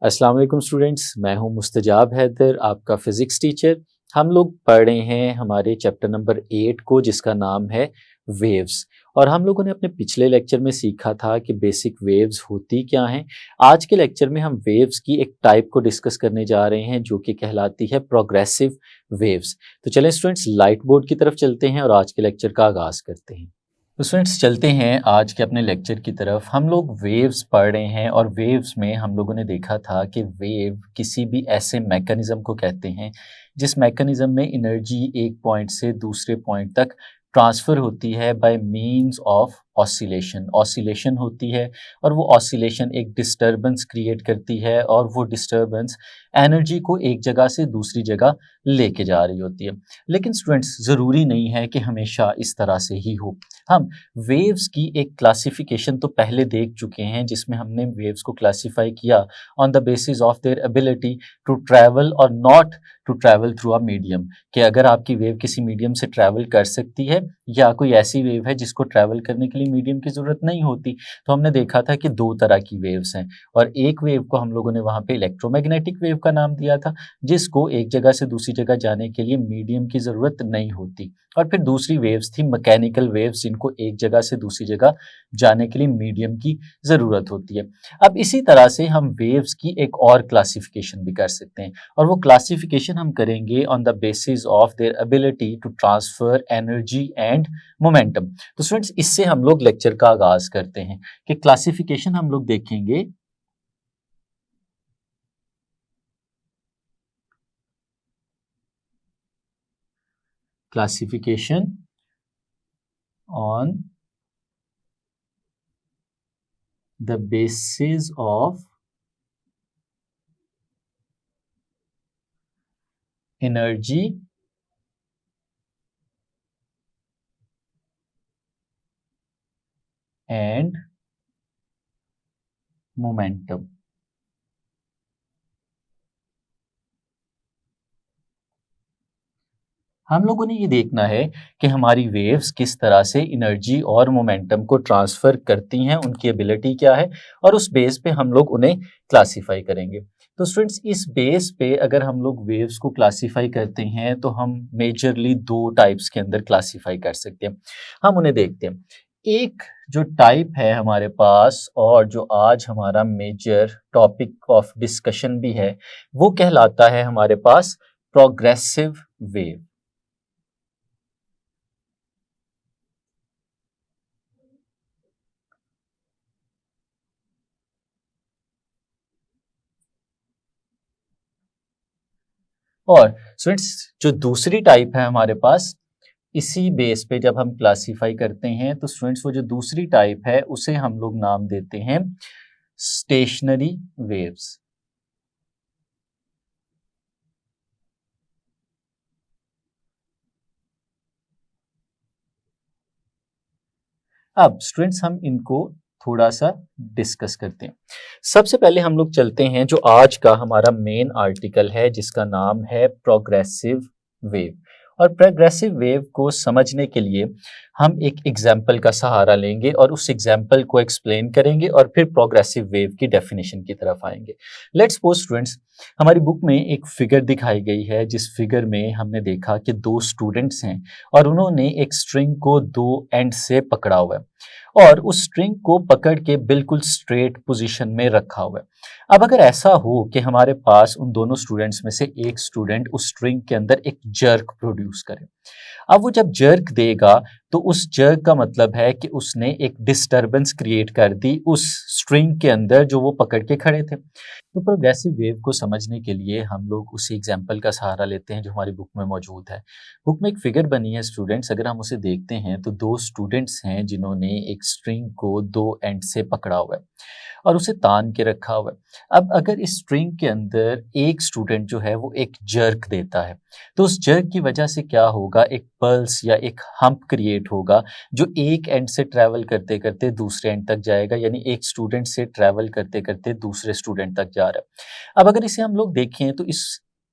अस्सलाम वालेकुम स्टूडेंट्स, मैं हूं मुस्तजाब हैदर, आपका फ़िज़िक्स टीचर। हम लोग पढ़ रहे हैं हमारे चैप्टर नंबर 8 को, जिसका नाम है वेव्स। और हम लोगों ने अपने पिछले लेक्चर में सीखा था कि बेसिक वेव्स होती क्या हैं। आज के लेक्चर में हम वेव्स की एक टाइप को डिस्कस करने जा रहे हैं जो कि कहलाती है प्रोग्रेसिव वेव्स। तो चलें स्टूडेंट्स, लाइट बोर्ड की तरफ चलते हैं और आज के लेक्चर का आगाज़ करते हैं। तो स्टूडेंट्स, चलते हैं आज के अपने लेक्चर की तरफ। हम लोग वेव्स पढ़ रहे हैं और वेव्स में हम लोगों ने देखा था कि वेव किसी भी ऐसे मैकेनिज़्म को कहते हैं जिस मैकेनिज़्म में एनर्जी एक पॉइंट से दूसरे पॉइंट तक ट्रांसफ़र होती है bye means of oscillation. Oscillation होती है और वो ऑसिलेशन एक डिस्टर्बेंस क्रिएट करती है और वो डिस्टर्बेंस एनर्जी को एक जगह से दूसरी जगह लेके जा रही होती है। लेकिन स्टूडेंट्स, ज़रूरी नहीं है कि हमेशा इस तरह से ही हो। हम वेव्स की एक क्लासिफिकेशन तो पहले देख चुके हैं, जिसमें हमने वेव्स को क्लासिफाई किया on the basis of their ability to travel और not to travel through a medium, कि अगर आपकी वेव किसी मीडियम से ट्रैवल कर सकती है या कोई ऐसी वेव है जिसको ट्रैवल करने के लिए मीडियम की ज़रूरत नहीं होती। तो हमने देखा था कि दो तरह की वेव्स हैं और एक वेव को हम लोगों ने वहाँ पे इलेक्ट्रोमैग्नेटिक वेव का नाम दिया था, जिसको एक जगह से दूसरी जगह जाने के लिए मीडियम की ज़रूरत नहीं होती। और फिर दूसरी वेव्स थी मैकेनिकल वेव्स, जिनको एक जगह से दूसरी जगह जाने के लिए मीडियम की ज़रूरत होती है। अब इसी तरह से हम वेव्स की एक और क्लासिफिकेशन भी कर सकते हैं और वो क्लासिफिकेशन हम करेंगे on the basis of their ability to transfer energy and momentum. तो स्टूडेंट्स, इससे हम लोग लेक्चर का आगाज़ करते हैं कि क्लासिफिकेशन हम लोग देखेंगे classification on the basis of energy and momentum। हम लोगों ने ये देखना है कि हमारी वेव्स किस तरह से एनर्जी और मोमेंटम को ट्रांसफ़र करती हैं, उनकी एबिलिटी क्या है, और उस बेस पे हम लोग उन्हें क्लासीफाई करेंगे। तो स्टूडेंट्स, इस बेस पे अगर हम लोग वेव्स को क्लासीफाई करते हैं तो हम मेजरली दो टाइप्स के अंदर क्लासीफाई कर सकते हैं। हम उन्हें देखते हैं। एक जो टाइप है हमारे पास और जो आज हमारा मेजर टॉपिक ऑफ डिस्कशन भी है, वो कहलाता है हमारे पास प्रोग्रेसिव वेव। और स्टूडेंट्स, जो दूसरी टाइप है हमारे पास, इसी बेस पे जब हम क्लासीफाई करते हैं तो स्टूडेंट्स वो जो दूसरी टाइप है उसे हम लोग नाम देते हैं स्टेशनरी वेव्स। अब स्टूडेंट्स, हम इनको थोड़ा सा डिस्कस करते हैं। सबसे पहले हम लोग चलते हैं जो आज का हमारा मेन आर्टिकल है, जिसका नाम है प्रोग्रेसिव वेव। और प्रोग्रेसिव वेव को समझने के लिए हम एक एग्जाम्पल का सहारा लेंगे और उस एग्जाम्पल को एक्सप्लेन करेंगे और फिर प्रोग्रेसिव वेव की डेफिनेशन की तरफ आएंगे। लेट्स सपोज स्टूडेंट्स, हमारी बुक में एक फिगर दिखाई गई है, जिस फिगर में हमने देखा कि दो स्टूडेंट्स हैं और उन्होंने एक स्ट्रिंग को दो एंड से पकड़ा हुआ है और उस स्ट्रिंग को पकड़ के बिल्कुल स्ट्रेट पोजीशन में रखा हुआ है। अब अगर ऐसा हो कि हमारे पास उन दोनों स्टूडेंट्स में से एक स्टूडेंट उस स्ट्रिंग के अंदर एक जर्क प्रोड्यूस करे, अब वो जब जर्क देगा तो उस जर्क का मतलब है कि उसने एक डिस्टरबेंस क्रिएट कर दी उस स्ट्रिंग के अंदर जो वो पकड़ के खड़े थे। तो प्रोग्रेसिव वेव को समझने के लिए हम लोग उसी एग्जाम्पल का सहारा लेते हैं जो हमारी बुक में मौजूद है। बुक में एक फिगर बनी है स्टूडेंट्स, अगर हम उसे देखते हैं तो दो स्टूडेंट्स हैं जिन्होंने एक स्ट्रिंग को दो एंड से पकड़ा हुआ है और उसे तान के रखा हुआ है। अब अगर इस स्ट्रिंग के अंदर एक स्टूडेंट जो है वो एक जर्क देता है, तो उस जर्क की वजह से क्या होगा, एक पल्स या एक हम्प क्रिएट होगा जो एक एंड से ट्रैवल करते करते दूसरे एंड तक जाएगा, यानी एक स्टूडेंट से ट्रैवल करते करते दूसरे स्टूडेंट तक जा रहा है। अब अगर इसे हम लोग देखें तो इस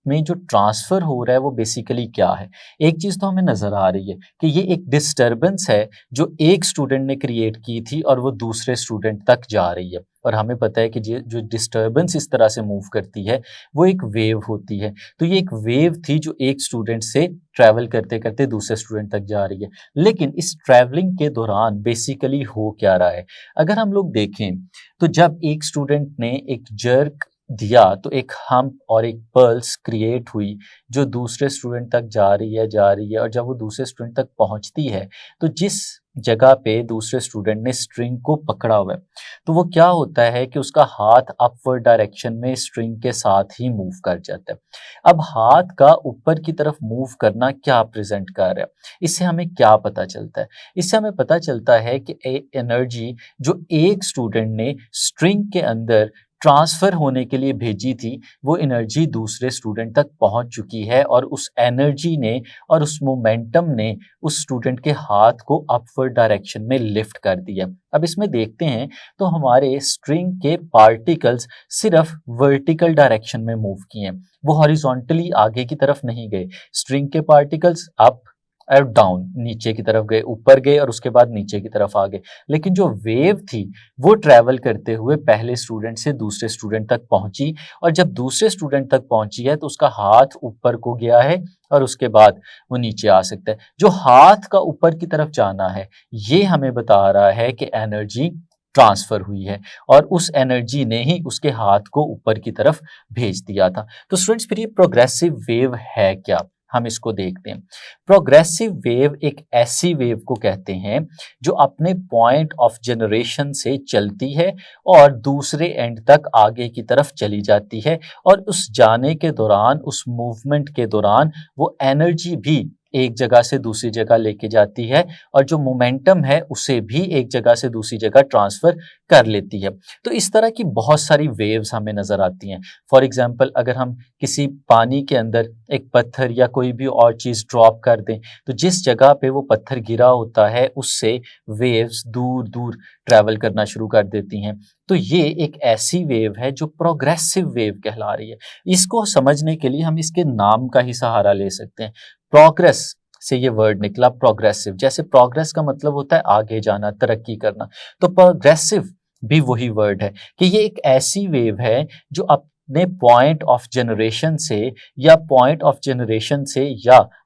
में जो ट्रांसफर हो रहा है वो बेसिकली क्या है। एक चीज तो हमें नजर आ रही है कि ये एक डिस्टरबेंस है जो एक स्टूडेंट ने क्रिएट की थी और वो दूसरे स्टूडेंट तक जा रही है, और हमें पता है कि जो डिस्टरबेंस इस तरह से मूव करती है वो एक वेव होती है। तो ये एक वेव थी जो एक स्टूडेंट से ट्रैवल करते करते दूसरे स्टूडेंट तक जा रही है। लेकिन इस ट्रैवलिंग के दौरान बेसिकली हो क्या रहा है, अगर हम लोग देखें तो जब एक स्टूडेंट ने एक जर्क दिया तो एक हम्प और एक पल्स क्रिएट हुई जो दूसरे स्टूडेंट तक जा रही है, और जब वो दूसरे स्टूडेंट तक पहुंचती है तो जिस जगह पे दूसरे स्टूडेंट ने स्ट्रिंग को पकड़ा हुआ है तो वो क्या होता है कि उसका हाथ अपवर्ड डायरेक्शन में स्ट्रिंग के साथ ही मूव कर जाता है। अब हाथ का ऊपर की तरफ मूव करना क्या प्रेजेंट कर रहा है, इससे हमें क्या पता चलता है। इससे हमें पता चलता है कि एनर्जी जो एक स्टूडेंट ने स्ट्रिंग के अंदर ट्रांसफर होने के लिए भेजी थी वो एनर्जी दूसरे स्टूडेंट तक पहुंच चुकी है, और उस एनर्जी ने और उस मोमेंटम ने उस स्टूडेंट के हाथ को अपवर्ड डायरेक्शन में लिफ्ट कर दिया। अब इसमें देखते हैं तो हमारे स्ट्रिंग के पार्टिकल्स सिर्फ वर्टिकल डायरेक्शन में मूव किए हैं, वो हॉरिजॉन्टली आगे की तरफ नहीं गए। स्ट्रिंग के पार्टिकल्स अप और डाउन, नीचे की तरफ गए, ऊपर गए और उसके बाद नीचे की तरफ आ गए। लेकिन जो वेव थी वो ट्रैवल करते हुए पहले स्टूडेंट से दूसरे स्टूडेंट तक पहुंची, और जब दूसरे स्टूडेंट तक पहुंची है तो उसका हाथ ऊपर को गया है और उसके बाद वो नीचे आ सकता है। जो हाथ का ऊपर की तरफ जाना है ये हमें बता रहा है कि एनर्जी ट्रांसफर हुई है, और उस एनर्जी ने ही उसके हाथ को ऊपर की तरफ भेज दिया था। तो स्टूडेंट्स फिर ये प्रोग्रेसिव वेव है क्या, हम इसको देखते हैं। प्रोग्रेसिव वेव एक ऐसी वेव को कहते हैं जो अपने पॉइंट ऑफ जनरेशन से चलती है और दूसरे एंड तक आगे की तरफ चली जाती है, और उस जाने के दौरान, उस मूवमेंट के दौरान वो एनर्जी भी एक जगह से दूसरी जगह लेके जाती है, और जो मोमेंटम है उसे भी एक जगह से दूसरी जगह ट्रांसफर कर लेती है। तो इस तरह की बहुत सारी वेव्स हमें नजर आती हैं। फॉर एग्जाम्पल, अगर हम किसी पानी के अंदर एक पत्थर या कोई भी और चीज ड्रॉप कर दें तो जिस जगह पे वो पत्थर गिरा होता है उससे वेव्स दूर दूर ट्रैवल करना शुरू कर देती हैं। तो ये एक ऐसी वेव है जो प्रोग्रेसिव वेव कहला रही है। इसको समझने के लिए हम इसके नाम का ही सहारा ले सकते हैं। प्रोग्रेस से ये वर्ड निकला प्रोग्रेसिव, जैसे प्रोग्रेस का मतलब होता है आगे जाना, तरक्की करना, तो प्रोग्रेसिव भी वही वर्ड है कि ये एक ऐसी वेव है जो अपने पॉइंट ऑफ जनरेशन से या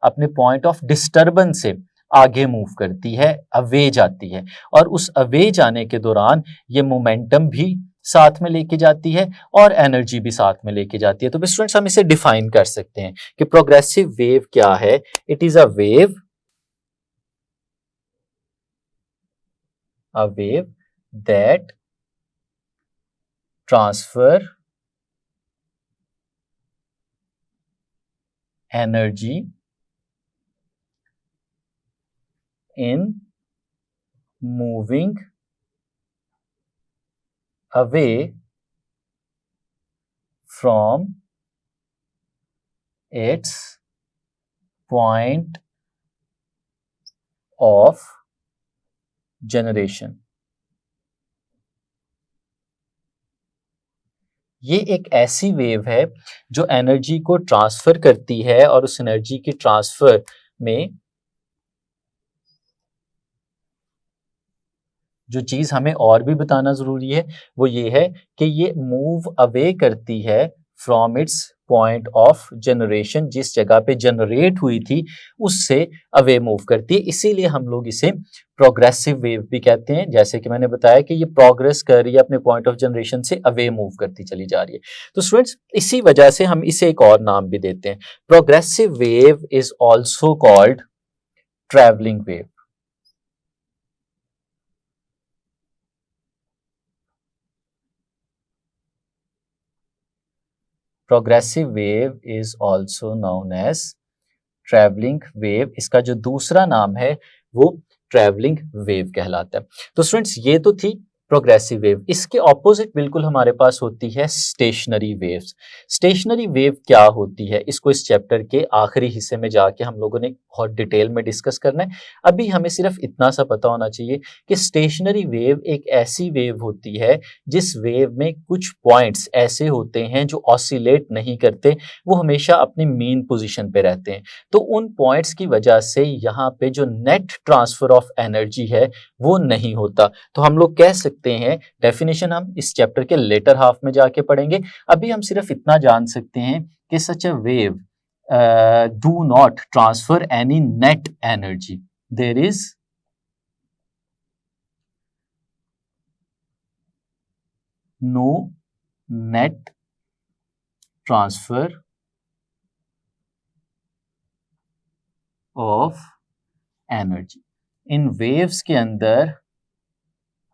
अपने पॉइंट ऑफ डिस्टर्बेंस से आगे मूव करती है, अवे जाती है, और उस अवे जाने के दौरान ये मोमेंटम भी साथ में लेके जाती है और एनर्जी भी साथ में लेके जाती है। तो स्टूडेंट्स हम इसे डिफाइन कर सकते हैं कि प्रोग्रेसिव वेव क्या है। It is a wave that transfer energy in moving away from its point of generation। ये एक ऐसी वेव है जो एनर्जी को ट्रांसफर करती है, और उस एनर्जी की ट्रांसफर में जो चीज हमें और भी बताना जरूरी है वो ये है कि ये मूव अवे करती है from its point of generation, जिस जगह पे जनरेट हुई थी उससे अवे मूव करती है। इसीलिए हम लोग इसे प्रोग्रेसिव वेव भी कहते हैं। जैसे कि मैंने बताया कि ये प्रोग्रेस कर रही है, अपने पॉइंट ऑफ जनरेशन से अवे मूव करती चली जा रही है। तो स्टूडेंट्स इसी वजह से हम इसे एक और नाम भी देते हैं। Progressive wave is also called travelling wave. Progressive wave is also known as travelling wave. इसका जो दूसरा नाम है वो ट्रैवलिंग वेव कहलाता है। तो स्टूडेंट्स ये तो थी प्रोग्रेसिव वेव। इसके ऑपोजिट बिल्कुल हमारे पास होती है स्टेशनरी वेव्स। स्टेशनरी वेव क्या होती है, इसको इस चैप्टर के आखिरी हिस्से में जाके हम लोगों ने बहुत डिटेल में डिस्कस करना है। अभी हमें सिर्फ इतना सा पता होना चाहिए कि स्टेशनरी वेव एक ऐसी वेव होती है जिस वेव में कुछ पॉइंट्स ऐसे होते हैं जो ऑसिलेट नहीं करते, वो हमेशा अपनी मीन पोजीशन पे रहते हैं। तो उन पॉइंट्स की वजह से यहाँ पे जो नेट ट्रांसफर ऑफ एनर्जी है वो नहीं होता। तो हम लोग कह सकते हैं, डेफिनेशन हम इस चैप्टर के लेटर हाफ में जाके पढ़ेंगे। अभी हम सिर्फ इतना जान सकते हैं कि such a wave do not transfer any net energy. There is no net transfer of energy. इन वेव्स के अंदर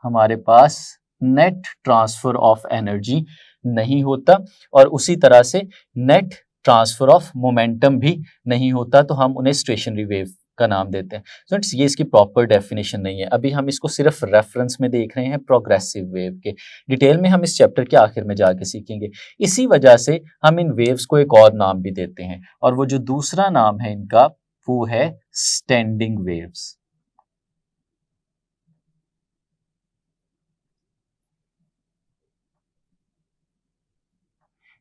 हमारे पास नेट ट्रांसफर ऑफ एनर्जी नहीं होता और उसी तरह से नेट ट्रांसफर ऑफ मोमेंटम भी नहीं होता, तो हम उन्हें स्टेशनरी वेव का नाम देते हैं। स्टूडेंट्स, ये इसकी प्रॉपर डेफिनेशन नहीं है, अभी हम इसको सिर्फ रेफरेंस में देख रहे हैं प्रोग्रेसिव वेव के। डिटेल में हम इस चैप्टर के आखिर में जाके सीखेंगे। इसी वजह से हम इन वेव्स को एक और नाम भी देते हैं, और वो जो दूसरा नाम है इनका वो है स्टैंडिंग वेव्स।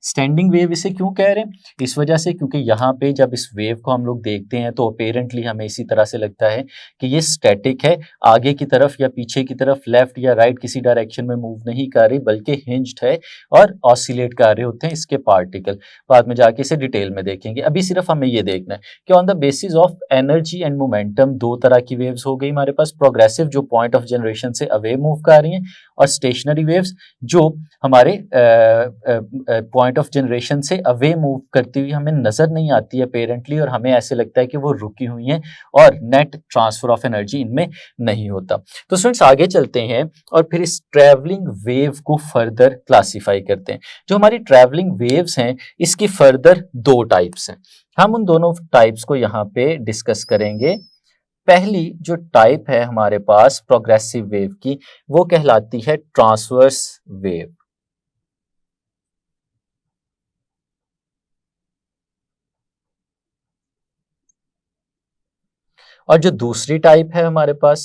स्टैंडिंग वेव इसे क्यों कह रहे हैं? इस वजह से क्योंकि यहाँ पे जब इस वेव को हम लोग देखते हैं तो अपेरेंटली हमें इसी तरह से लगता है कि ये स्टैटिक है, आगे की तरफ या पीछे की तरफ, लेफ्ट या राइट किसी डायरेक्शन में मूव नहीं कर रही, बल्कि हिंज्ड है और ऑसिलेट कर रहे होते हैं इसके पार्टिकल। बाद में जाके इसे डिटेल में देखेंगे। अभी सिर्फ हमें ये देखना है कि on the basis of energy and momentum दो तरह की वेव्स हो गई हमारे पास। प्रोग्रेसिव जो पॉइंट ऑफ जनरेशन से अवे मूव कर रही हैं, और स्टेशनरी वेव्स जो हमारे पॉइंट ऑफ जनरेशन से अवे मूव करती हुई हमें नजर नहीं आती है अपेरेंटली, और हमें ऐसे लगता है कि वो रुकी हुई हैं और नेट ट्रांसफर ऑफ एनर्जी इनमें नहीं होता। तो स्टूडेंट्स, आगे चलते हैं और फिर इस ट्रैवलिंग वेव को फर्दर क्लासिफाई करते हैं। जो हमारी ट्रैवलिंग वेव्स हैं इसकी फर्दर दो टाइप्स हैं, हम उन दोनों टाइप्स को यहाँ पे डिस्कस करेंगे। पहली जो टाइप है हमारे पास प्रोग्रेसिव वेव की, वो कहलाती है ट्रांसवर्स वेव। और जो दूसरी टाइप है हमारे पास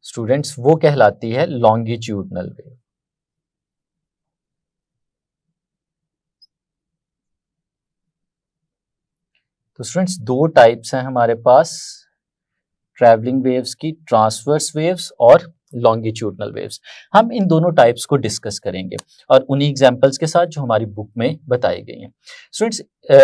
स्टूडेंट्स, वो कहलाती है लॉन्गिट्यूडनल वेव। तो स्टूडेंट्स, दो टाइप्स हैं हमारे पास ट्रैवलिंग वेव्स की, ट्रांसवर्स वेव्स और लॉन्गिट्यूडनल वेव्स। हम इन दोनों टाइप्स को डिस्कस करेंगे और उन्हीं एग्जांपल्स के साथ जो हमारी बुक में बताई गई हैं। स्टूडेंट्स,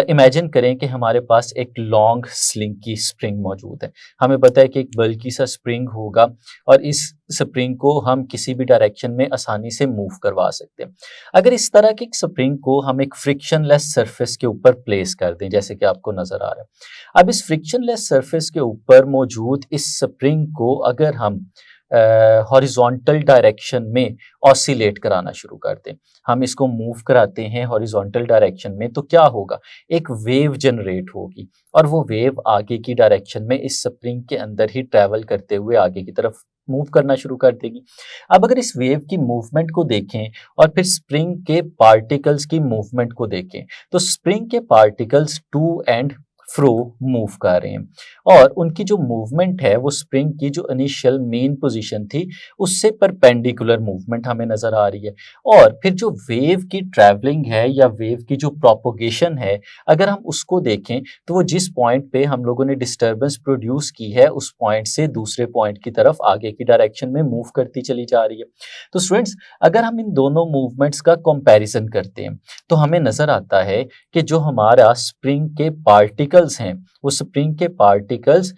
इमेजिन करें कि हमारे पास एक लॉन्ग स्लिंग की स्प्रिंग मौजूद है। हमें पता है कि एक बल्कि सा स्प्रिंग होगा और इस स्प्रिंग को हम किसी भी डायरेक्शन में आसानी से मूव करवा सकते हैं। अगर इस तरह की स्प्रिंग को हम एक फ्रिक्शनलेस सरफेस के ऊपर प्लेस कर दें, जैसे कि आपको नजर आ रहा है, अब इस फ्रिक्शनलेस सरफेस के ऊपर मौजूद इस स्प्रिंग को अगर हम हॉरिजॉन्टल डायरेक्शन में ऑसिलेट कराना शुरू करते हैं, हम इसको मूव कराते हैं हॉरिजॉन्टल डायरेक्शन में, तो क्या होगा? एक वेव जनरेट होगी और वो वेव आगे की डायरेक्शन में इस स्प्रिंग के अंदर ही ट्रैवल करते हुए आगे की तरफ मूव करना शुरू कर देगी। अब अगर इस वेव की मूवमेंट को देखें और फिर स्प्रिंग के पार्टिकल्स की मूवमेंट को देखें, तो स्प्रिंग के particles to and fro move कर रहे हैं और उनकी जो मूवमेंट है वो स्प्रिंग की जो इनिशियल मेन पोजीशन थी उससे परपेंडिकुलर मूवमेंट हमें नजर आ रही है। और फिर जो वेव की ट्रैवलिंग है या वेव की जो प्रोपोगेशन है, अगर हम उसको देखें तो वो जिस पॉइंट पे हम लोगों ने डिस्टर्बेंस प्रोड्यूस की है उस पॉइंट से दूसरे पॉइंट की तरफ आगे की डायरेक्शन में मूव करती चली जा रही है। तो स्टूडेंट्स, अगर हम इन दोनों मूवमेंट्स का कंपैरिजन करते हैं तो हमें नजर आता है कि जो हमारा स्प्रिंग के पार्टिकल्स हैं, वो स्प्रिंग के पार्टिकल्स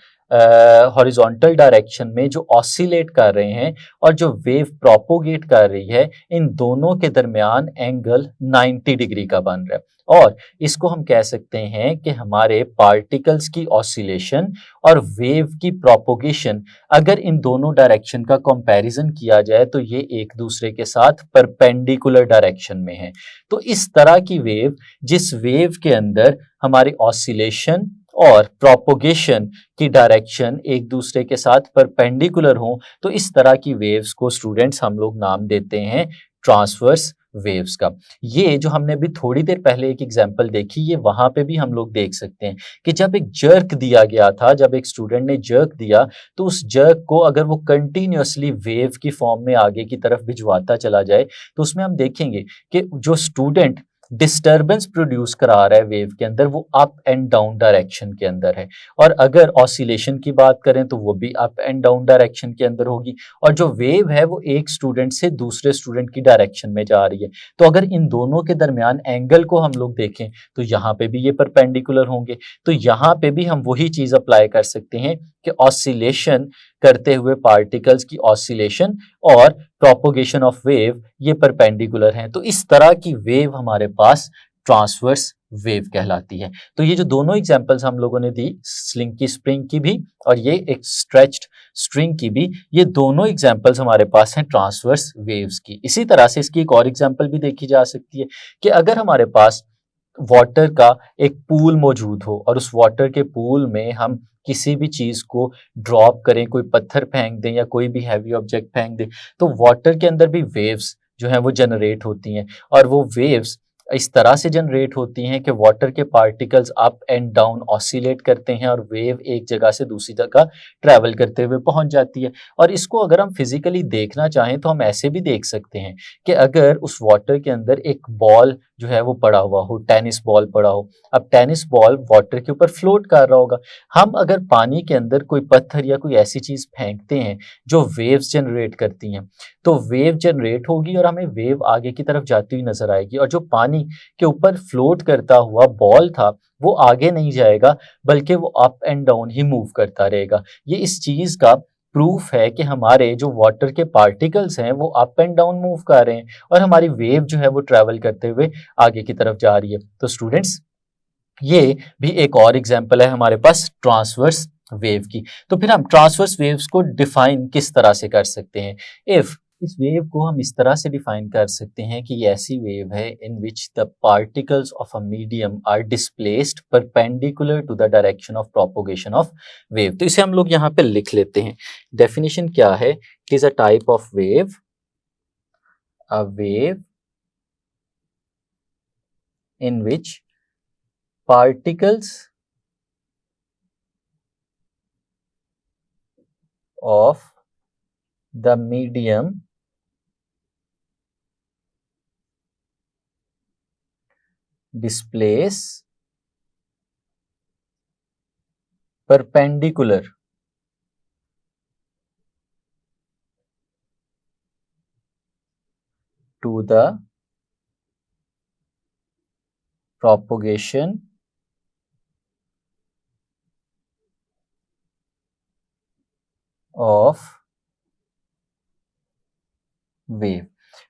हॉरिजॉन्टल डायरेक्शन में जो ऑसिलेट कर रहे हैं और जो वेव प्रोपोगेट कर रही है, इन दोनों के दरमियान एंगल 90 डिग्री का बन रहा है। और इसको हम कह सकते हैं कि हमारे पार्टिकल्स की ऑसिलेशन और वेव की प्रोपोगेशन, अगर इन दोनों डायरेक्शन का कंपैरिजन किया जाए तो ये एक दूसरे के साथ परपेंडिकुलर डायरेक्शन में है। तो इस तरह की वेव, जिस वेव के अंदर हमारी ऑसिलेशन और प्रोपोगेशन की डायरेक्शन एक दूसरे के साथ परपेंडिकुलर हो, तो इस तरह की वेव्स को स्टूडेंट्स हम लोग नाम देते हैं ट्रांसवर्स वेव्स का। ये जो हमने अभी थोड़ी देर पहले एक एग्जांपल देखी, ये वहां पे भी हम लोग देख सकते हैं कि जब एक जर्क दिया गया था, जब एक स्टूडेंट ने जर्क दिया, तो उस जर्क को अगर वो कंटिन्यूअसली वेव की फॉर्म में आगे की तरफ भिजवाता चला जाए, तो उसमें हम देखेंगे कि जो स्टूडेंट डिस्टरबेंस प्रोड्यूस करा रहा है वेव के अंदर, वो अप एंड डाउन डायरेक्शन के अंदर है। और अगर ऑसिलेशन की बात करें तो वो भी अप एंड डाउन डायरेक्शन के अंदर होगी। और जो वेव है वो एक स्टूडेंट से दूसरे स्टूडेंट की डायरेक्शन में जा रही है। तो अगर इन दोनों के दरमियान एंगल को हम लोग देखें तो यहाँ पे भी ये परपेंडिकुलर होंगे। तो यहाँ पे भी हम वही चीज अप्लाई कर सकते हैं कि ऑसिलेशन करते हुए पार्टिकल्स की ऑसिलेशन और प्रोपोगेशन ऑफ वेव ये परपेंडिकुलर हैं। तो इस तरह की वेव हमारे पास ट्रांसवर्स वेव कहलाती है। तो ये जो दोनों एग्जांपल्स हम लोगों ने दी, स्लिंकी स्प्रिंग की भी और ये एक स्ट्रेच्ड स्ट्रिंग की भी, ये दोनों एग्जांपल्स हमारे पास हैं ट्रांसवर्स वेव्स की। इसी तरह से इसकी एक और एग्जांपल भी देखी जा सकती है कि अगर हमारे पास वाटर का एक पूल मौजूद हो और उस वाटर के पूल में हम किसी भी चीज को ड्रॉप करें, कोई पत्थर फेंक दें या कोई भी हैवी ऑब्जेक्ट फेंक दें, तो वाटर के अंदर भी वेव्स जो हैं वो जनरेट होती हैं। और वो वेव्स इस तरह से जनरेट होती हैं कि वाटर के particles up and down oscillate करते हैं और वेव एक जगह से दूसरी जगह ट्रैवल करते हुए पहुंच जाती है। और इसको अगर हम फिजिकली देखना चाहें तो हम ऐसे भी देख सकते हैं कि अगर उस वाटर के अंदर एक बॉल जो है वो पड़ा हुआ हो, टेनिस बॉल पड़ा हो, अब टेनिस बॉल वाटर के ऊपर फ्लोट कर रहा होगा। हम अगर पानी के अंदर कोई पत्थर या कोई ऐसी चीज फेंकते हैं जो वेव्स जनरेट करती हैं, तो वेव जनरेट होगी और हमें वेव आगे की तरफ जाती हुई नजर आएगी। और जो पानी के ऊपर फ्लोट करता हुआ बॉल था वो आगे नहीं जाएगा, बल्कि वो up and down he move करता रहेगा। ये इस चीज का प्रूफ है कि हमारे जो वाटर के पार्टिकल्स हैं वो अप एंड डाउन मूव कर रहे हैं और हमारी वेव जो है वो ट्रैवल करते हुए आगे की तरफ जा रही है। तो स्टूडेंट्स, ये भी एक और एग्जांपल है हमारे पास ट्रांसवर्स वेव की। तो फिर हम ट्रांसवर्स वेव्स को डिफाइन किस तरह से कर सकते हैं? इफ इस वेव को हम इस तरह से डिफाइन कर सकते हैं कि ये ऐसी वेव है in which the particles of a medium are displaced perpendicular to the direction of propagation of wave. तो इसे हम लोग यहाँ पे लिख लेते हैं। डेफिनेशन क्या है? It is a type of wave, a wave in which particles of the medium displace perpendicular to the propagation of wave,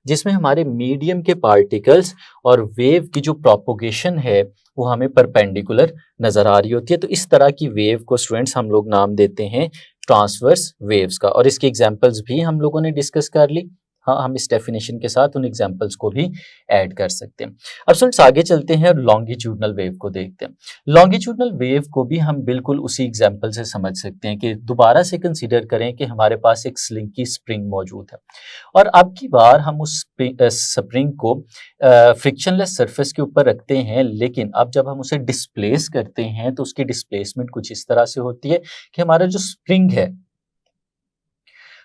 जिसमें हमारे मीडियम के पार्टिकल्स और वेव की जो प्रोपोगेशन है वो हमें परपेंडिकुलर नजर आ रही होती है। तो इस तरह की वेव को स्टूडेंट्स हम लोग नाम देते हैं ट्रांसवर्स वेव्स का। और इसकी एग्जांपल्स भी हम लोगों ने डिस्कस कर ली। हाँ, हम इस डेफिनेशन के साथ उन एग्जांपल्स को भी ऐड कर सकते हैं। अब स्टूडेंट्स आगे चलते हैं और लॉन्गिट्यूडनल वेव को देखते हैं। लॉन्गिट्यूडनल वेव को भी हम बिल्कुल उसी एग्जांपल से समझ सकते हैं कि दोबारा से कंसीडर करें कि हमारे पास एक स्लिंकी स्प्रिंग मौजूद है और अब की बार हम उस स्प्रिंग को फ्रिक्शनलेस सरफेस के ऊपर रखते हैं, लेकिन अब जब हम उसे डिस्प्लेस करते हैं तो उसकी डिस्प्लेसमेंट कुछ इस तरह से होती है कि हमारा जो स्प्रिंग है,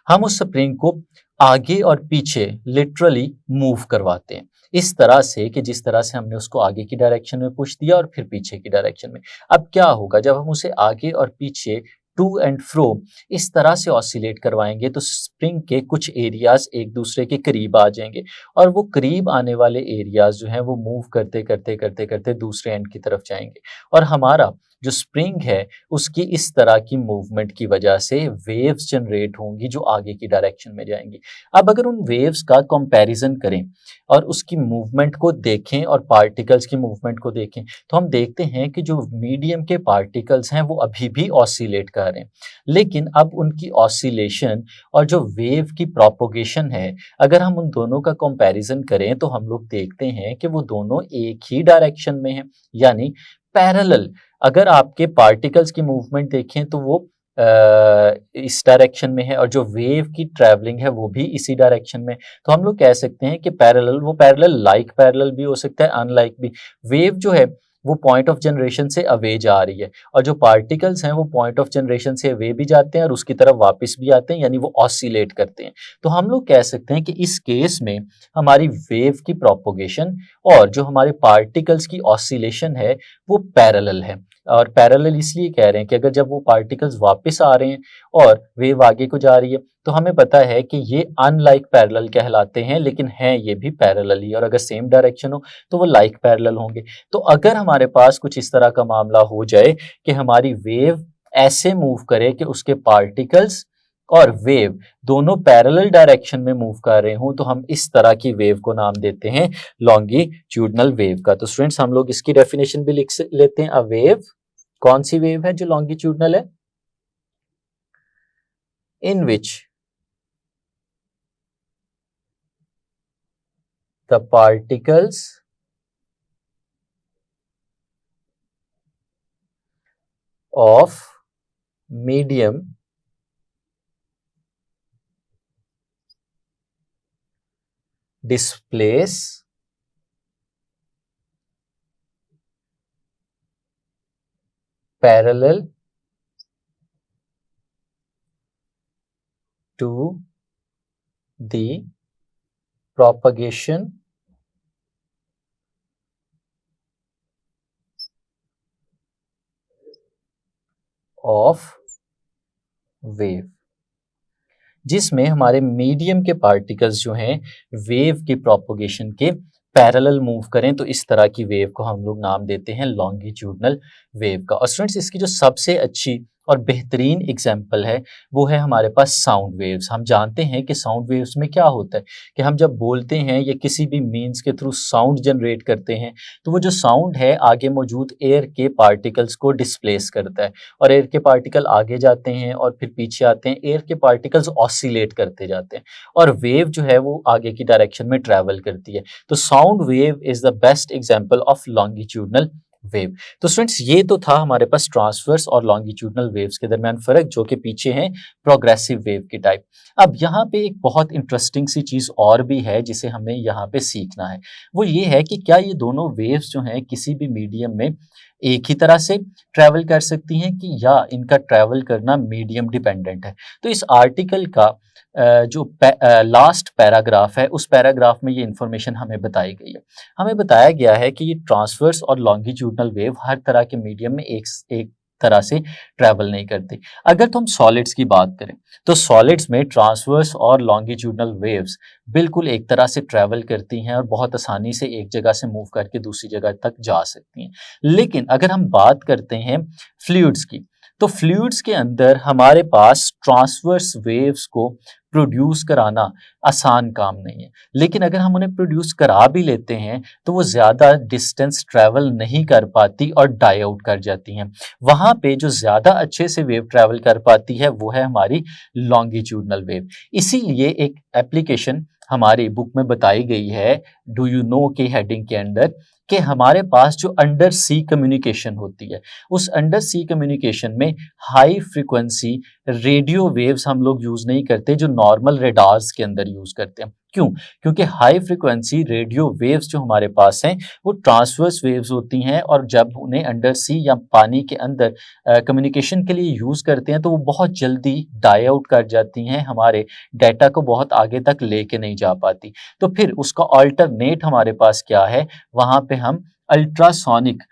हम उस स्प्रिंग को आगे और पीछे लिटरली मूव करवाते हैं इस तरह से कि जिस तरह से हमने उसको आगे की डायरेक्शन में पुश दिया और फिर पीछे की डायरेक्शन में। अब क्या होगा जब हम उसे आगे और पीछे टू एंड फ्रो इस तरह से ऑसिलेट करवाएंगे तो स्प्रिंग के कुछ एरियाज एक दूसरे के करीब आ जाएंगे और वो करीब आने वाले एरियाज जो हैं वो मूव करते करते करते करते दूसरे एंड की तरफ जाएंगे और हमारा जो स्प्रिंग है उसकी इस तरह की मूवमेंट की वजह से वेव्स जनरेट होंगी जो आगे की डायरेक्शन में जाएंगी। अब अगर उन वेव्स का कंपैरिजन करें और उसकी मूवमेंट को देखें और पार्टिकल्स की मूवमेंट को देखें तो हम देखते हैं कि जो मीडियम के पार्टिकल्स हैं वो अभी भी ऑसिलेट कर रहे हैं, लेकिन अब उनकी ऑसिलेशन और जो वेव की प्रोपोगेशन है अगर हम उन दोनों का कंपैरिजन करें तो हम लोग देखते हैं कि वो दोनों एक ही डायरेक्शन में हैं। यानी पैरेलल। अगर आपके पार्टिकल्स की मूवमेंट देखें तो वो इस डायरेक्शन में है और जो वेव की ट्रैवलिंग है वो भी इसी डायरेक्शन में। तो हम लोग कह सकते हैं कि पैरेलल, वो पैरेलल लाइक पैरेलल भी हो सकता है, अनलाइक भी। वेव जो है वो पॉइंट ऑफ जनरेशन से अवे जा रही है और जो पार्टिकल्स हैं वो पॉइंट ऑफ जनरेशन से अवे भी जाते हैं और उसकी तरफ वापस भी आते हैं, यानी वो ऑसिलेट करते हैं। तो हम लोग कह सकते हैं कि इस केस में हमारी वेव की प्रोपोगेशन और जो हमारे पार्टिकल्स की ऑसिलेशन है वो पैरेलल है। और पैरेलल इसलिए कह रहे हैं कि अगर जब वो पार्टिकल्स वापस आ रहे हैं और वेव आगे को जा रही है तो हमें पता है कि ये अनलाइक पैरेलल कहलाते हैं, लेकिन हैं ये भी पैरेलल ही, और अगर सेम डायरेक्शन हो तो वो लाइक पैरेलल होंगे। तो अगर हमारे पास कुछ इस तरह का मामला हो जाए कि हमारी वेव ऐसे मूव करे कि उसके पार्टिकल्स और वेव दोनों पैरेलल डायरेक्शन में मूव कर रहे हों, तो हम इस तरह की वेव को नाम देते हैं लॉन्गिट्यूडनल वेव का। तो स्टूडेंट्स हम लोग इसकी डेफिनेशन भी लिख लेते हैं। अ वेव, कौन सी वेव है जो लॉन्गिट्यूडनल है? In which the particles of medium displace parallel to the propagation of wave, जिसमें हमारे मीडियम के पार्टिकल्स जो हैं वेव की प्रोपोगेशन के पैरेलल मूव करें, तो इस तरह की वेव को हम लोग नाम देते हैं लॉन्गिट्यूडनल वेव का। और स्टूडेंट्स इसकी जो सबसे अच्छी और बेहतरीन एग्जाम्पल है वो है हमारे पास साउंड वेव्स। हम जानते हैं कि साउंड वेव्स में क्या होता है कि हम जब बोलते हैं या किसी भी मीन्स के थ्रू साउंड जनरेट करते हैं तो वो जो साउंड है आगे मौजूद एयर के पार्टिकल्स को डिस्प्लेस करता है और एयर के पार्टिकल आगे जाते हैं और फिर पीछे आते हैं, एयर के पार्टिकल्स ऑसिलेट करते जाते हैं और वेव जो है वो आगे की डायरेक्शन में ट्रैवल करती है। तो sound wave is the best example of longitudinal wave. तो स्टूडेंट्स ये तो था हमारे पास ट्रांसवर्स और लॉन्गिट्यूडनल वेव्स के दरमियान फर्क, जो कि पीछे हैं प्रोग्रेसिव वेव की टाइप। अब यहाँ पे एक बहुत इंटरेस्टिंग सी चीज और भी है जिसे हमें यहाँ पे सीखना है, वो ये है कि क्या ये दोनों वेव्स जो हैं किसी भी मीडियम में एक ही तरह से ट्रैवल कर सकती हैं कि या इनका ट्रैवल करना मीडियम डिपेंडेंट है। तो इस आर्टिकल का जो लास्ट पैराग्राफ है उस पैराग्राफ में ये इंफॉर्मेशन हमें बताई गई है। हमें बताया गया है कि ये ट्रांसवर्स और लॉन्गिट्यूडनल वेव हर तरह के मीडियम में एक तरह से ट्रैवल नहीं करती। अगर तो हम सॉलिड्स की बात करें तो सॉलिड्स में ट्रांसवर्स और लॉन्गिट्यूडनल वेव्स बिल्कुल एक तरह से ट्रैवल करती हैं और बहुत आसानी से एक जगह से मूव करके दूसरी जगह तक जा सकती हैं। लेकिन अगर हम बात करते हैं फ्लूइड्स की, तो फ्लूइड्स के अंदर हमारे पास ट्रांसवर्स वेव्स को प्रोड्यूस कराना आसान काम नहीं है, लेकिन अगर हम उन्हें प्रोड्यूस करा भी लेते हैं तो वो ज़्यादा डिस्टेंस ट्रैवल नहीं कर पाती और डाई आउट कर जाती हैं। वहाँ पे जो ज़्यादा अच्छे से वेव ट्रैवल कर पाती है वो है हमारी लॉन्गिट्यूडनल वेव। इसीलिए एक एप्लीकेशन हमारी बुक में बताई गई है डू यू नो के हेडिंग के अंदर कि हमारे पास जो अंडर सी कम्युनिकेशन होती है उस अंडर सी कम्युनिकेशन में हाई फ्रीक्वेंसी रेडियो वेव्स हम लोग यूज नहीं करते जो नॉर्मल रेडार्स के अंदर यूज करते हैं। क्यों? क्योंकि हाई फ्रीक्वेंसी रेडियो वेव्स जो हमारे पास हैं वो ट्रांसवर्स वेव्स होती हैं और जब उन्हें अंडर सी या पानी के अंदर कम्युनिकेशन के लिए यूज करते हैं तो वो बहुत जल्दी डाई आउट कर जाती हैं, हमारे डाटा को बहुत आगे तक लेके नहीं जा पाती। तो फिर उसका अल्टरनेट हमारे पास क्या है, वहां पे हम अल्ट्रासोनिक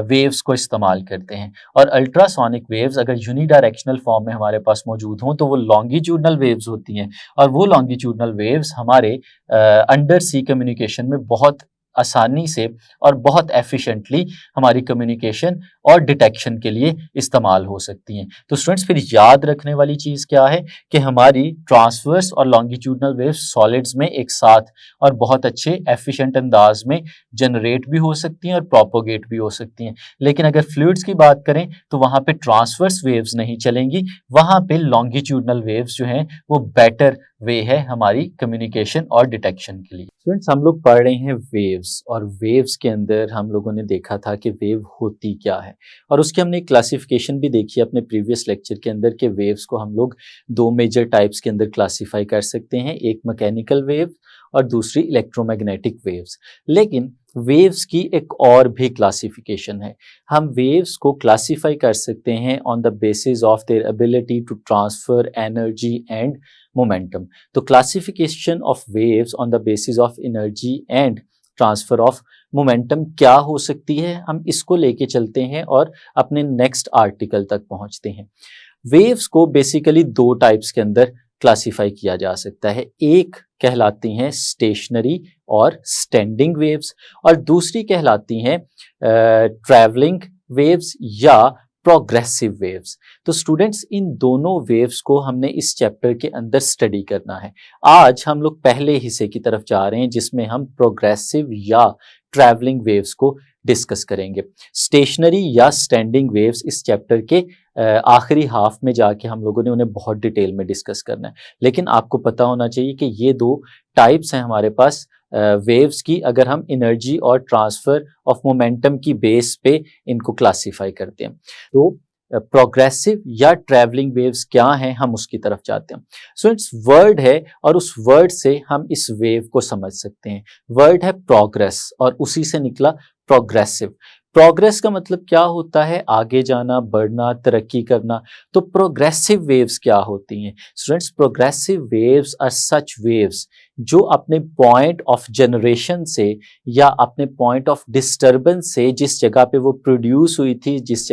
वेव्स को इस्तेमाल करते हैं और अल्ट्रासोनिक वेव्स अगर यूनिडायरेक्शनल फॉर्म में हमारे पास मौजूद हों तो वो लॉन्गिट्यूडनल वेव्स होती हैं और वो लॉन्गिट्यूडनल वेव्स हमारे अंडर सी कम्युनिकेशन में बहुत आसानी से और बहुत एफिशिएंटली हमारी कम्युनिकेशन और डिटेक्शन के लिए इस्तेमाल हो सकती हैं। तो स्टूडेंट्स फिर याद रखने वाली चीज़ क्या है कि हमारी ट्रांसवर्स और लॉन्गिट्यूडनल वेव्स सॉलिड्स में एक साथ और बहुत अच्छे एफिशिएंट अंदाज में जनरेट भी हो सकती हैं और प्रोपोगेट भी हो सकती हैं। लेकिन अगर फ्लूइड्स की बात करें तो वहाँ पे ट्रांसवर्स वेव्स नहीं चलेंगी, वहाँ पे लॉन्गिट्यूडनल वेव्स जो हैं वो बेटर वे है हमारी कम्युनिकेशन और डिटेक्शन के लिए। स्टूडेंट्स, हम लोग पढ़ रहे हैं वेव्स, और वेव्स के अंदर हम लोगों ने देखा था कि वेव होती क्या है, और उसकी हमने क्लासिफिकेशन भी देखी अपने प्रीवियस लेक्चर के अंदर कि वेव्स को हम लोग दो मेजर टाइप्स के अंदर क्लासीफाई कर सकते हैं, एक मैकेनिकल वेव और दूसरी इलेक्ट्रोमैग्नेटिक वेव्स। लेकिन वेव्स की एक और भी क्लासिफिकेशन है। हम वेव्स को क्लासीफाई कर सकते हैं on the basis of their ability to transfer energy and momentum. तो classification of waves on the basis of energy and transfer of momentum क्या हो सकती है, हम इसको लेके चलते हैं और अपने नेक्स्ट आर्टिकल तक पहुंचते हैं। वेव्स को बेसिकली दो टाइप्स के अंदर क्लासिफाई किया जा सकता है। एक कहलाती हैं स्टेशनरी और स्टैंडिंग वेव्स, और दूसरी कहलाती हैं ट्रैवलिंग वेव्स या प्रोग्रेसिव वेव्स। तो स्टूडेंट्स, इन दोनों वेव्स को हमने इस चैप्टर के अंदर स्टडी करना है। आज हम लोग पहले हिस्से की तरफ जा रहे हैं जिसमें हम प्रोग्रेसिव या ट्रैवलिंग वेव्स को डिस्कस करेंगे। स्टेशनरी या स्टैंडिंग वेव्स इस चैप्टर के आखिरी हाफ में जाके हम लोगों ने उन्हें बहुत डिटेल में डिस्कस करना है। लेकिन आपको पता होना चाहिए कि ये दो टाइप्स हैं हमारे पास वेव्स की, अगर हम एनर्जी और ट्रांसफर ऑफ मोमेंटम की बेस पे इनको क्लासीफाई करते हैं। तो प्रोग्रेसिव या ट्रैवलिंग वेव्स क्या हैं, हम उसकी तरफ जाते हैं। स्टूडेंट्स, वर्ड है और उस वर्ड से हम इस वेव को समझ सकते हैं। वर्ड है प्रोग्रेस और उसी से निकला प्रोग्रेसिव। प्रोग्रेस का मतलब क्या होता है? आगे जाना, बढ़ना, तरक्की करना। तो प्रोग्रेसिव वेव्स क्या होती हैं? Students, progressive waves are such waves जो अपने पॉइंट ऑफ जनरेशन से या अपने पॉइंट ऑफ डिस्टर्बेंस से, जिस जगह पे वो प्रोड्यूस हुई थी, जिस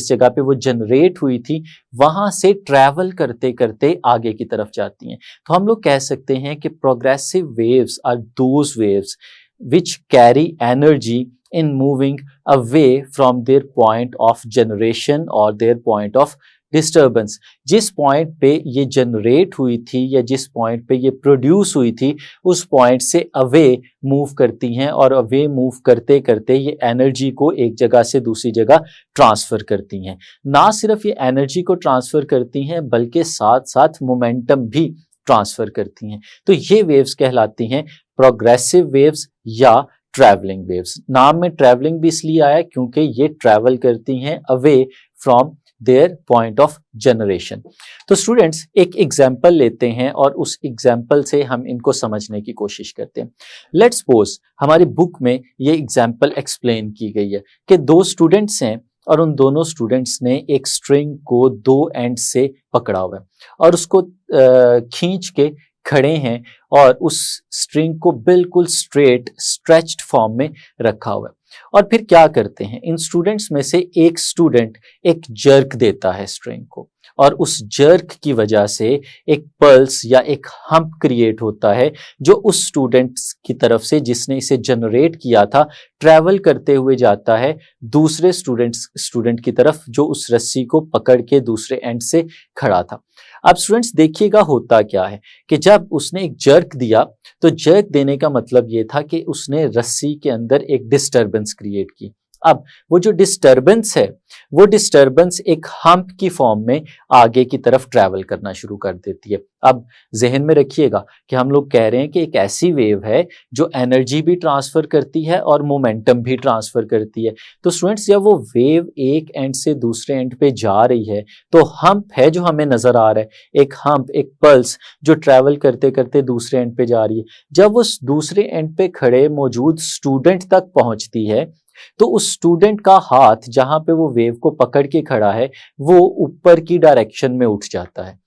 जगह पे वो जनरेट हुई थी, वहां से ट्रैवल करते करते आगे की तरफ जाती हैं। तो हम लोग कह सकते हैं कि progressive waves are those waves which carry energy in moving away from their point of generation or their point of disturbance। जिस पॉइंट पे ये जनरेट हुई थी या जिस पॉइंट पे ये प्रोड्यूस हुई थी, उस पॉइंट से अवे मूव करती हैं, और अवे मूव करते करते ये एनर्जी को एक जगह से दूसरी जगह ट्रांसफर करती हैं। ना सिर्फ ये एनर्जी को ट्रांसफर करती हैं बल्कि साथ साथ मोमेंटम भी ट्रांसफर करती हैं। तो ये वेव्स कहलाती हैं प्रोग्रेसिव वेव्स या ट्रैवलिंग वेव्स। नाम में ट्रैवलिंग भी इसलिए आया क्योंकि ये ट्रैवल करती हैं away from their point of generation. तो स्टूडेंट्स, एक एग्जाम्पल लेते हैं और उस एग्जाम्पल से हम इनको समझने की कोशिश करते हैं। लेट्स सपोज हमारी बुक में ये एग्जाम्पल एक्सप्लेन की गई है कि दो स्टूडेंट्स हैं और उन दोनों स्टूडेंट्स ने एक स्ट्रिंग को दो एंड से पकड़ा हुआ है और उसको खींच के खड़े हैं और उस स्ट्रिंग को बिल्कुल स्ट्रेट स्ट्रेच्ड फॉर्म में रखा हुआ है। और फिर क्या करते हैं, इन स्टूडेंट्स में से एक स्टूडेंट एक जर्क देता है स्ट्रिंग को, और उस जर्क की वजह से एक पल्स या एक हम्प क्रिएट होता है जो उस स्टूडेंट की तरफ से, जिसने इसे जनरेट किया था, ट्रैवल करते हुए जाता है दूसरे स्टूडेंट की तरफ जो उस रस्सी को पकड़ के दूसरे एंड से खड़ा था। अब स्टूडेंट्स देखिएगा होता क्या है कि जब उसने एक जर्क दिया तो जर्क देने का मतलब ये था कि उसने रस्सी के अंदर एक डिस्टर्बेंस क्रिएट की। अब वो जो डिस्टर्बेंस है वो डिस्टर्बेंस एक हम्प की फॉर्म में आगे की तरफ ट्रैवल करना शुरू कर देती है। अब जहन में रखिएगा कि हम लोग कह रहे हैं कि एक ऐसी वेव है जो एनर्जी भी ट्रांसफर करती है और मोमेंटम भी ट्रांसफर करती है। तो स्टूडेंट्स, जब वो वेव एक एंड से दूसरे एंड पे जा रही है तो हम्प है जो हमें नजर आ रहा है, एक हम्प, एक पल्स जो ट्रैवल करते करते दूसरे एंड पे जा रही है। जब वो दूसरे एंड पे खड़े मौजूद स्टूडेंट तक पहुंचती है तो उस स्टूडेंट का हाथ जहां पे वो वेव को पकड़ के खड़ा है वो ऊपर की डायरेक्शन में उठ जाता है।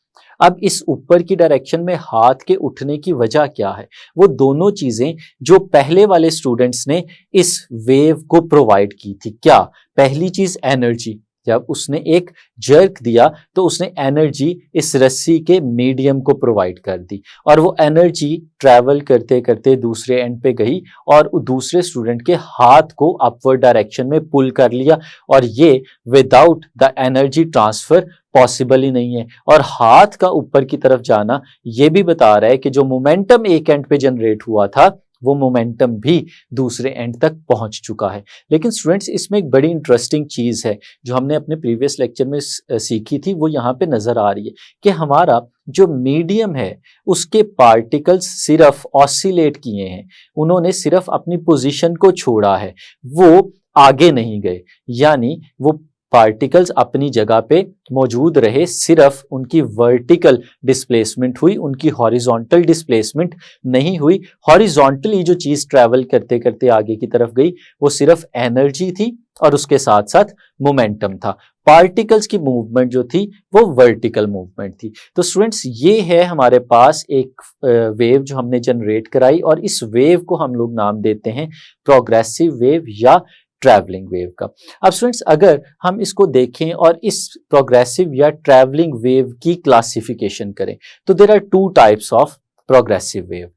अब इस ऊपर की डायरेक्शन में हाथ के उठने की वजह क्या है? वो दोनों चीजें जो पहले वाले स्टूडेंट्स ने इस वेव को प्रोवाइड की थी। क्या? पहली चीज एनर्जी। जब उसने एक जर्क दिया तो उसने एनर्जी इस रस्सी के मीडियम को प्रोवाइड कर दी और वो एनर्जी ट्रैवल करते करते दूसरे एंड पे गई और दूसरे स्टूडेंट के हाथ को अपवर्ड डायरेक्शन में पुल कर लिया, और ये without the energy transfer possible ही नहीं है। और हाथ का ऊपर की तरफ जाना ये भी बता रहा है कि जो मोमेंटम एक एंड पे जनरेट हुआ था वो मोमेंटम भी दूसरे एंड तक पहुंच चुका है। लेकिन स्टूडेंट्स, इसमें एक बड़ी इंटरेस्टिंग चीज है जो हमने अपने प्रीवियस लेक्चर में सीखी थी, वो यहाँ पे नजर आ रही है कि हमारा जो मीडियम है उसके पार्टिकल्स सिर्फ ऑसिलेट किए हैं, उन्होंने सिर्फ अपनी पोजीशन को छोड़ा है, वो आगे नहीं गए, यानी वो पार्टिकल्स अपनी जगह पे मौजूद रहे, सिर्फ उनकी वर्टिकल डिस्प्लेसमेंट हुई, उनकी हॉरिजॉन्टल डिस्प्लेसमेंट नहीं हुई। हॉरिजॉन्टली जो चीज ट्रैवल करते करते आगे की तरफ गई वो सिर्फ एनर्जी थी और उसके साथ साथ मोमेंटम था। पार्टिकल्स की मूवमेंट जो थी वो वर्टिकल मूवमेंट थी। तो स्टूडेंट्स ये है हमारे पास एक वेव जो हमने जनरेट कराई और इस वेव को हम लोग नाम देते हैं प्रोग्रेसिव वेव या ट्रैवलिंग वेव का। अब स्टूडेंट्स अगर हम इसको देखें और इस प्रोग्रेसिव या ट्रैवलिंग वेव की क्लासिफिकेशन करें तो there are two types of progressive wave.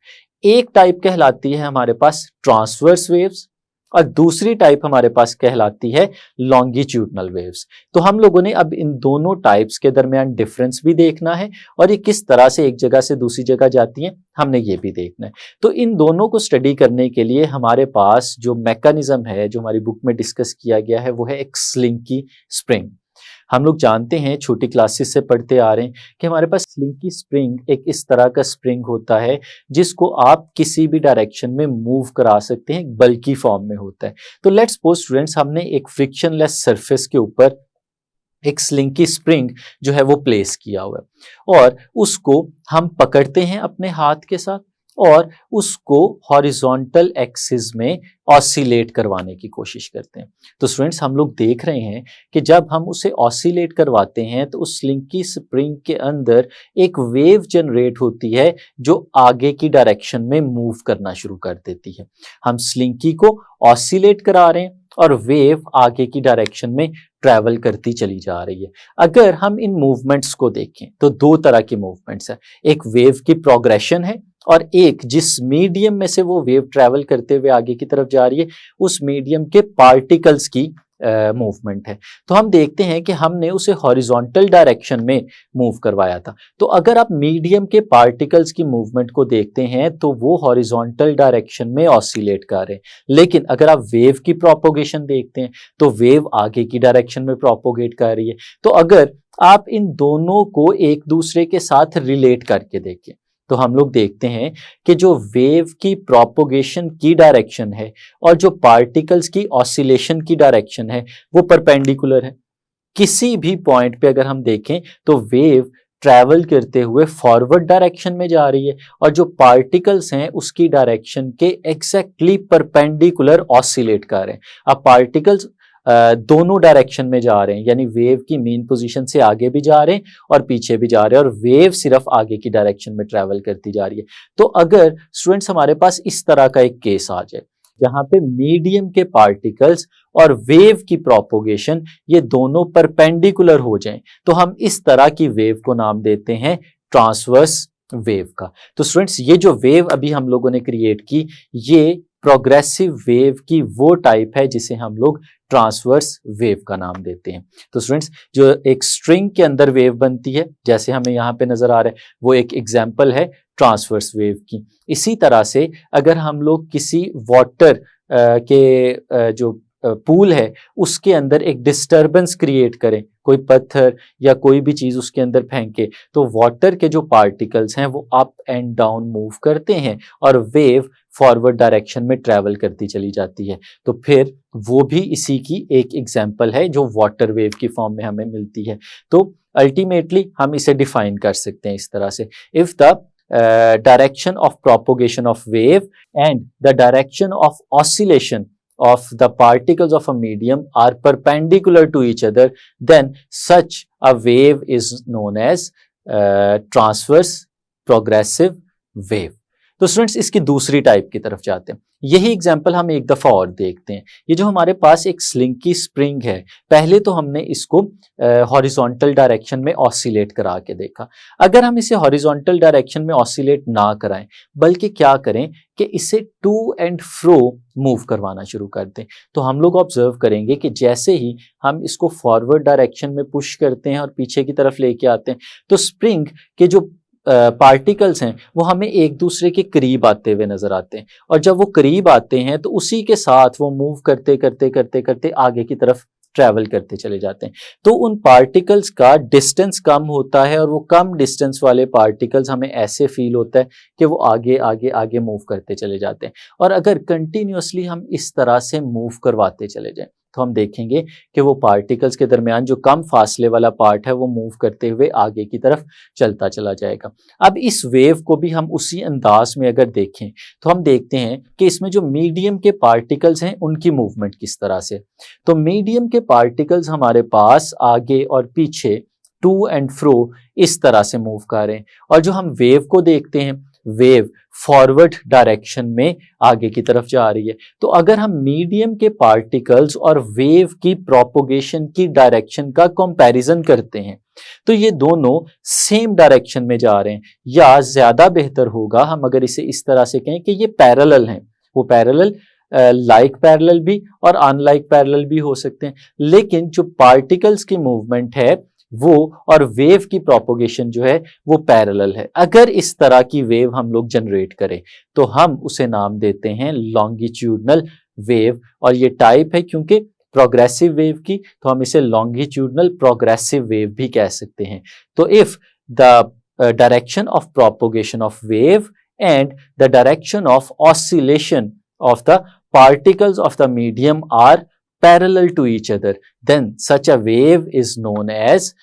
एक टाइप कहलाती है हमारे पास ट्रांसवर्स वेव्स और दूसरी टाइप हमारे पास कहलाती है लॉन्गिट्यूडनल वेव्स। तो हम लोगों ने अब इन दोनों टाइप्स के दरमियान डिफरेंस भी देखना है और ये किस तरह से एक जगह से दूसरी जगह जाती हैं हमने ये भी देखना है। तो इन दोनों को स्टडी करने के लिए हमारे पास जो मैकेनिज्म है जो हमारी बुक में डिस्कस किया गया है वो है एक स्लिंकी स्प्रिंग। हम लोग जानते हैं छोटी क्लासेस से पढ़ते आ रहे हैं कि हमारे पास स्लिंकी स्प्रिंग एक इस तरह का स्प्रिंग होता है जिसको आप किसी भी डायरेक्शन में मूव करा सकते हैं, बल्कि फॉर्म में होता है। तो लेट्स सपोज स्टूडेंट्स हमने एक फ्रिक्शनलेस सरफेस के ऊपर एक स्लिंकी स्प्रिंग जो है वो प्लेस किया हुआ है और उसको हम पकड़ते हैं अपने हाथ के साथ और उसको हॉरिजॉन्टल एक्सिस में ऑसिलेट करवाने की कोशिश करते हैं। तो स्टूडेंट्स हम लोग देख रहे हैं कि जब हम उसे ऑसिलेट करवाते हैं तो उस स्लिंकी स्प्रिंग के अंदर एक वेव जनरेट होती है जो आगे की डायरेक्शन में मूव करना शुरू कर देती है। हम स्लिंकी को ऑसिलेट करा रहे हैं और वेव आगे की डायरेक्शन में ट्रैवल करती चली जा रही है। अगर हम इन मूवमेंट्स को देखें तो दो तरह की मूवमेंट्स है, एक वेव की प्रोग्रेशन है और एक जिस मीडियम में से वो वेव ट्रैवल करते हुए आगे की तरफ जा रही है उस मीडियम के पार्टिकल्स की मूवमेंट है। तो हम देखते हैं कि हमने उसे हॉरिजॉन्टल डायरेक्शन में मूव करवाया था। तो अगर आप मीडियम के पार्टिकल्स की मूवमेंट को देखते हैं तो वो हॉरिजॉन्टल डायरेक्शन में ऑसिलेट कर रहे हैं, लेकिन अगर आप वेव की प्रोपोगेशन देखते हैं तो वेव आगे की डायरेक्शन में प्रोपोगेट कर रही है। तो अगर आप इन दोनों को एक दूसरे के साथ रिलेट करके देखें तो हम लोग देखते हैं कि जो वेव की प्रोपोगेशन की डायरेक्शन है और जो पार्टिकल्स की ऑसिलेशन की डायरेक्शन है वो परपेंडिकुलर है। किसी भी पॉइंट पे अगर हम देखें तो वेव ट्रैवल करते हुए फॉरवर्ड डायरेक्शन में जा रही है और जो पार्टिकल्स हैं उसकी डायरेक्शन के एग्जैक्टली परपेंडिकुलर ऑसिलेट कर रहे हैं। अब पार्टिकल्स दोनों डायरेक्शन में जा रहे हैं, यानी वेव की मेन पोजीशन से आगे भी जा रहे हैं और पीछे भी जा रहे हैं और वेव सिर्फ आगे की डायरेक्शन में ट्रैवल करती जा रही है। तो अगर स्टूडेंट्स हमारे पास इस तरह का एक केस आ जाए जहां पे मीडियम के पार्टिकल्स और वेव की प्रोपोगेशन ये दोनों परपेंडिकुलर हो जाएं तो हम इस तरह की वेव को नाम देते हैं ट्रांसवर्स वेव का। तो स्टूडेंट्स ये जो वेव अभी हम लोगों ने क्रिएट की ये प्रोग्रेसिव वेव की वो टाइप है जिसे हम लोग ट्रांसवर्स वेव का नाम देते हैं। तो स्टूडेंट्स जो एक स्ट्रिंग के अंदर वेव बनती है जैसे हमें यहाँ पे नजर आ रहा है वो एक एग्जाम्पल है ट्रांसवर्स वेव की। इसी तरह से अगर हम लोग किसी वाटर के जो पूल है उसके अंदर एक डिस्टरबेंस क्रिएट करें, कोई पत्थर या कोई भी चीज उसके अंदर फेंके तो वाटर के जो पार्टिकल्स हैं वो अप एंड डाउन मूव करते हैं और वेव फॉरवर्ड डायरेक्शन में ट्रैवल करती चली जाती है। तो फिर वो भी इसी की एक एग्जाम्पल है जो वाटर वेव की फॉर्म में हमें मिलती है। तो अल्टीमेटली हम इसे डिफाइन कर सकते हैं इस तरह से, if the direction of propagation of wave and the direction of oscillation of the particles of a medium are perpendicular to each other, then such a wave is known as transverse progressive wave. तो students इसकी दूसरी type की तरफ जाते हैं। यही example हम एक दफा और देखते हैं। ये जो हमारे पास एक स्लिंकी स्प्रिंग है, पहले तो हमने इसको हॉरिजॉन्टल डायरेक्शन में ऑसिलेट करा के देखा। अगर हम इसे हॉरिजॉन्टल डायरेक्शन में ऑसिलेट ना कराएं बल्कि क्या करें कि इसे टू एंड फ्रो मूव करवाना शुरू कर दें तो हम लोग ऑब्जर्व करेंगे कि जैसे ही हम इसको फॉरवर्ड डायरेक्शन में पुश करते हैं और पीछे की तरफ लेके आते हैं तो स्प्रिंग के जो पार्टिकल्स हैं वो हमें एक दूसरे के करीब आते हुए नजर आते हैं और जब वो करीब आते हैं तो उसी के साथ वो मूव करते करते करते करते आगे की तरफ ट्रैवल करते चले जाते हैं। तो उन पार्टिकल्स का डिस्टेंस कम होता है और वो कम डिस्टेंस वाले पार्टिकल्स हमें ऐसे फील होता है कि वो आगे आगे आगे मूव करते चले जाते हैं। और अगर कंटिन्यूअसली हम इस तरह से मूव करवाते चले जाएं तो हम देखेंगे कि वो पार्टिकल्स के दरमियान जो कम फासले वाला पार्ट है वो मूव करते हुए आगे की तरफ चलता चला जाएगा। अब इस वेव को भी हम उसी अंदाज में अगर देखें तो हम देखते हैं कि इसमें जो मीडियम के पार्टिकल्स हैं उनकी मूवमेंट किस तरह से। तो मीडियम के पार्टिकल्स हमारे पास आगे और पीछे टू एंड फ्रो इस तरह से मूव कर रहे हैं, और जो हम वेव को देखते हैं वेव फॉरवर्ड डायरेक्शन में आगे की तरफ जा रही है। तो अगर हम मीडियम के पार्टिकल्स और वेव की प्रोपोगेशन की डायरेक्शन का कंपैरिजन करते हैं तो ये दोनों सेम डायरेक्शन में जा रहे हैं, या ज्यादा बेहतर होगा हम अगर इसे इस तरह से कहें कि ये पैरेलल हैं। वो पैरेलल लाइक पैरेलल भी और अनलाइक पैरेलल भी हो सकते हैं, लेकिन जो पार्टिकल्स की मूवमेंट है वो और वेव की प्रोपोगेशन जो है वो पैरेलल है। अगर इस तरह की वेव हम लोग जनरेट करें तो हम उसे नाम देते हैं लॉन्गिट्यूडनल वेव, और ये टाइप है क्योंकि प्रोग्रेसिव वेव की, तो हम इसे लॉन्गिट्यूडनल प्रोग्रेसिव वेव भी कह सकते हैं। तो if the direction of propagation of wave and the direction of oscillation of the particles of the medium are parallel to each other, then such a wave is known as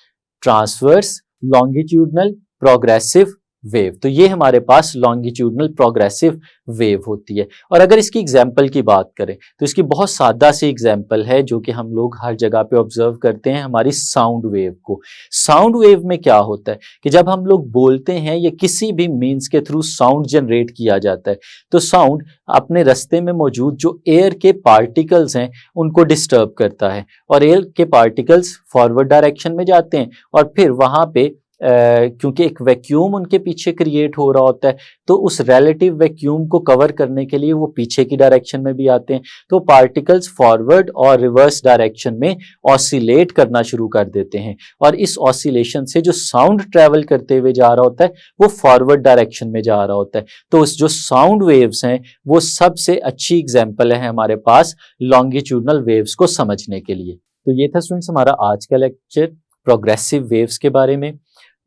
transverse longitudinal progressive wave. तो ये हमारे पास longitudinal progressive wave होती है। और अगर इसकी example की बात करें तो इसकी बहुत सादा सी एग्जाम्पल है जो कि हम लोग हर जगह पे ऑब्जर्व करते हैं, हमारी साउंड वेव को। साउंड वेव में क्या होता है कि जब हम लोग बोलते हैं या किसी भी मीन्स के थ्रू साउंड जनरेट किया जाता है तो साउंड अपने रास्ते में मौजूद जो एयर के पार्टिकल्स हैं उनको डिस्टर्ब करता है, और एयर के पार्टिकल्स फॉरवर्ड डायरेक्शन में जाते हैं और फिर वहां पे क्योंकि एक वैक्यूम उनके पीछे क्रिएट हो रहा होता है तो उस रिलेटिव वैक्यूम को कवर करने के लिए वो पीछे की डायरेक्शन में भी आते हैं, तो पार्टिकल्स फॉरवर्ड और रिवर्स डायरेक्शन में ऑसिलेट करना शुरू कर देते हैं, और इस ऑसिलेशन से जो साउंड ट्रेवल करते हुए जा रहा होता है वो फॉरवर्ड डायरेक्शन में जा रहा होता है। तो उस जो साउंड वेव्स हैं वो सबसे अच्छी एग्जाम्पल है हमारे पास लॉन्गिट्यूडनल वेव्स को समझने के लिए। तो ये था स्टूडेंट्स हमारा आज का लेक्चर प्रोग्रेसिव वेव्स के बारे में।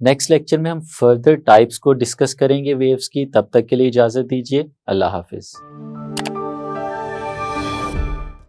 नेक्स्ट लेक्चर में हम फर्दर टाइप्स को डिस्कस करेंगे वेव्स की। तब तक के लिए इजाजत दीजिए। अल्लाह हाफिज।